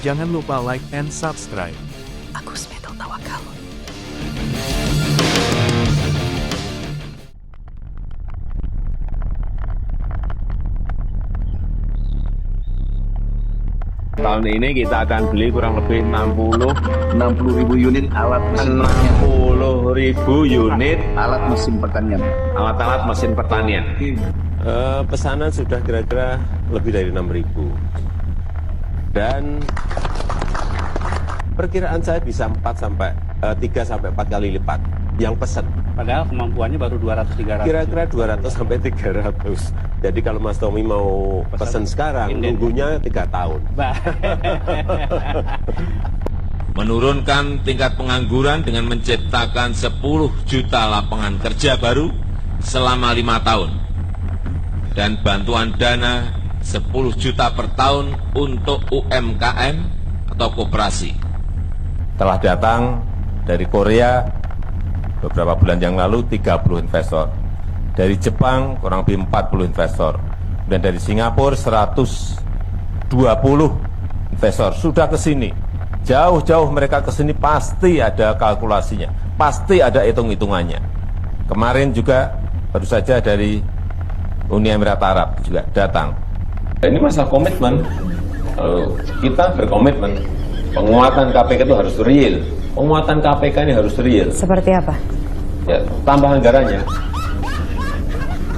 Jangan lupa like and subscribe. Agus Metal Tawakal. Tahun ini kita akan beli kurang lebih 60.000 unit alat mesin 60.000 unit alat mesin pertanian. alat-alat mesin pertanian. Pesanan sudah kira-kira lebih dari 6.000. Dan perkiraan saya bisa 3 sampai 4 kali lipat yang pesan. Padahal kemampuannya baru 200-300. Kira-kira 200 sampai 300. Jadi kalau Mas Tommy mau pesan sekarang, nunggunya 3 tahun. Menurunkan tingkat pengangguran dengan menciptakan 10 juta lapangan kerja baru selama 5 tahun. Dan bantuan dana 10 juta per tahun untuk UMKM atau koperasi. Telah datang dari Korea beberapa bulan yang lalu 30 investor. Dari Jepang kurang lebih 40 investor. Dan dari Singapura 120 investor sudah ke sini. Jauh-jauh mereka ke sini pasti ada kalkulasinya, pasti ada hitung-hitungannya. Kemarin juga baru saja dari Uni Emirat Arab juga datang. Ini masalah komitmen. Kita berkomitmen. Penguatan KPK itu harus real. Penguatan KPK ini harus real. Seperti apa? Ya, tambah anggarannya.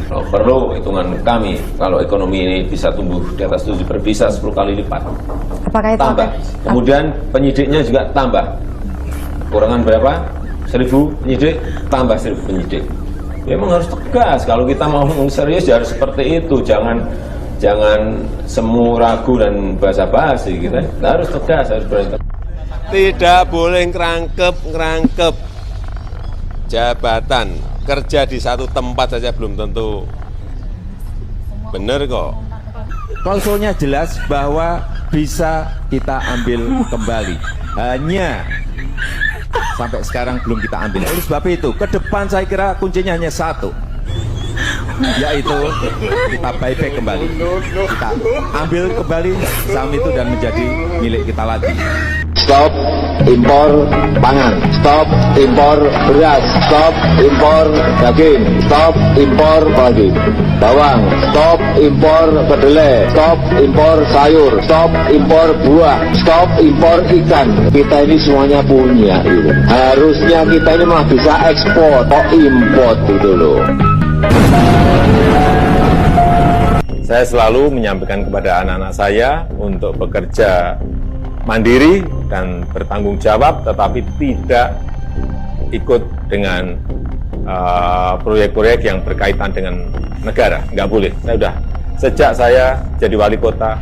Kalau perlu hitungan kami, kalau ekonomi ini bisa tumbuh di atas 7 bisa 10 kali lipat. Apakah itu Tambah. Kemudian penyidiknya juga tambah. Kurangan berapa? 1.000 penyidik, tambah 1.000 penyidik. Ya, memang harus tegas. Kalau kita mau serius ya harus seperti itu. Jangan semu ragu dan basa-basi. Kita harus tegas, harus berani. Tidak boleh ngerangkep jabatan. Kerja di satu tempat saja belum tentu benar kok. Klausulnya jelas bahwa bisa kita ambil kembali. Hanya sampai sekarang belum kita ambil. Oleh sebab itu, ke depan saya kira kuncinya hanya satu, yaitu kita buyback kembali. Kita ambil kembali saham itu dan menjadi milik kita lagi. Stop impor pangan, stop impor beras, stop impor daging, stop impor lagi bawang, stop impor kedelai, stop impor sayur, stop impor buah, stop impor ikan. Kita ini semuanya punya gitu. Harusnya kita ini malah bisa ekspor, kok import gitu loh. Saya selalu menyampaikan kepada anak-anak saya untuk bekerja mandiri dan bertanggung jawab, tetapi tidak ikut dengan proyek-proyek yang berkaitan dengan negara. Nggak boleh. Sejak saya jadi wali kota,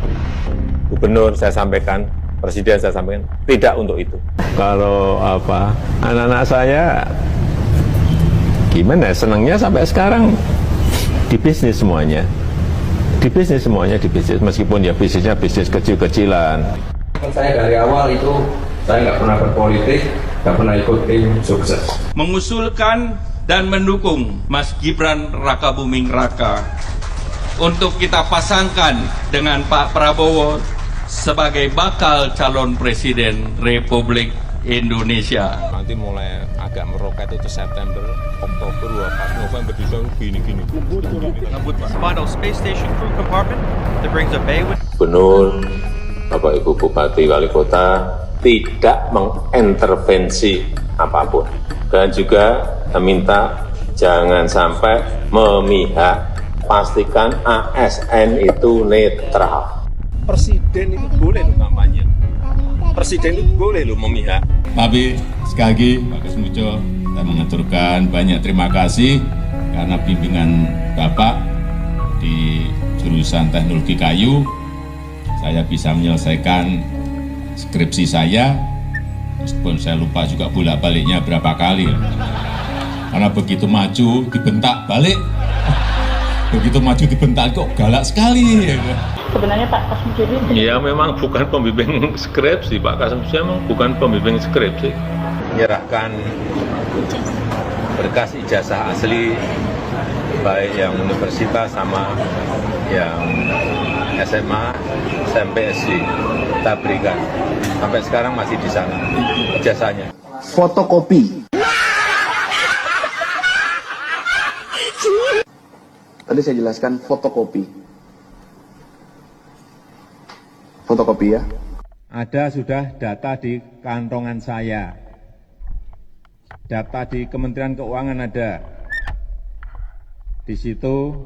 gubernur, saya sampaikan, presiden saya sampaikan, tidak untuk itu. Kalau anak-anak saya gimana? Senangnya sampai sekarang di bisnis semuanya. Di bisnis meskipun ya bisnisnya bisnis kecil-kecilan. Saya dari awal itu saya nggak pernah berpolitik, nggak pernah ikut tim sukses. Mengusulkan dan mendukung Mas Gibran Rakabuming Raka untuk kita pasangkan dengan Pak Prabowo sebagai bakal calon presiden Republik Indonesia. Nanti mulai agak meroket itu September, Oktober, November, Desember, gini-gini. Spinal Space Station crew compartment that brings a bay with Gubernur, Bapak Ibu Bupati, Wali Kota tidak mengintervensi apapun. Dan juga minta jangan sampai memihak, pastikan ASN itu netral. Presiden itu boleh loh kampanye. Presiden itu boleh loh memihak. Tapi sekali lagi Pak Kesmujo, saya mengaturkan banyak terima kasih karena bimbingan Bapak di jurusan teknologi kayu. Saya bisa menyelesaikan skripsi saya, meskipun saya lupa juga bolak-baliknya berapa kali. Karena begitu maju, dibentak balik. Begitu maju dibentak, kok galak sekali. Sebenarnya Pak Kasmujo ini Ya memang bukan pembimbing skripsi, Pak Kasmujo memang bukan pembimbing skripsi. Menyerahkan berkas ijazah asli, baik yang universitas sama yang SMA, SMP, SD. kita berikan. Sampai sekarang masih di sana jasanya. Fotokopi. Tadi saya jelaskan fotokopi. Fotokopi ya. Ada sudah data di kantongan saya. Data di Kementerian Keuangan ada. Di situ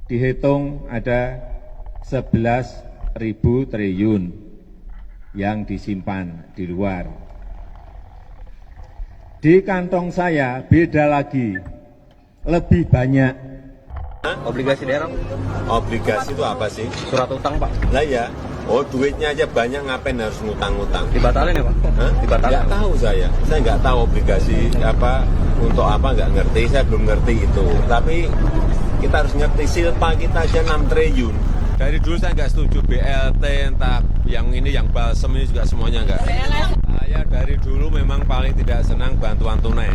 dihitung ada 11.000 triliun yang disimpan di luar. Di kantong saya beda lagi, lebih banyak. Obligasi daerah? Obligasi itu apa sih? Surat utang, Pak. Lah ya, duitnya aja banyak, ngapain harus ngutang-ngutang? Dibatalin ya, Pak? Hah? Nggak tahu saya nggak tahu obligasi apa, untuk apa nggak ngerti, saya belum ngerti itu. Tapi kita harus ngerti silpa kita aja 6 triliun. Dari dulu saya nggak setuju BLT, entah yang ini, yang balsem ini juga semuanya nggak. Saya dari dulu memang paling tidak senang bantuan tunai.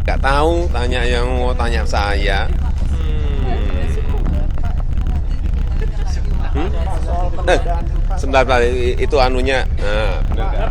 Nggak tahu, tanya yang mau tanya saya. Sebentar, itu anunya. Benar.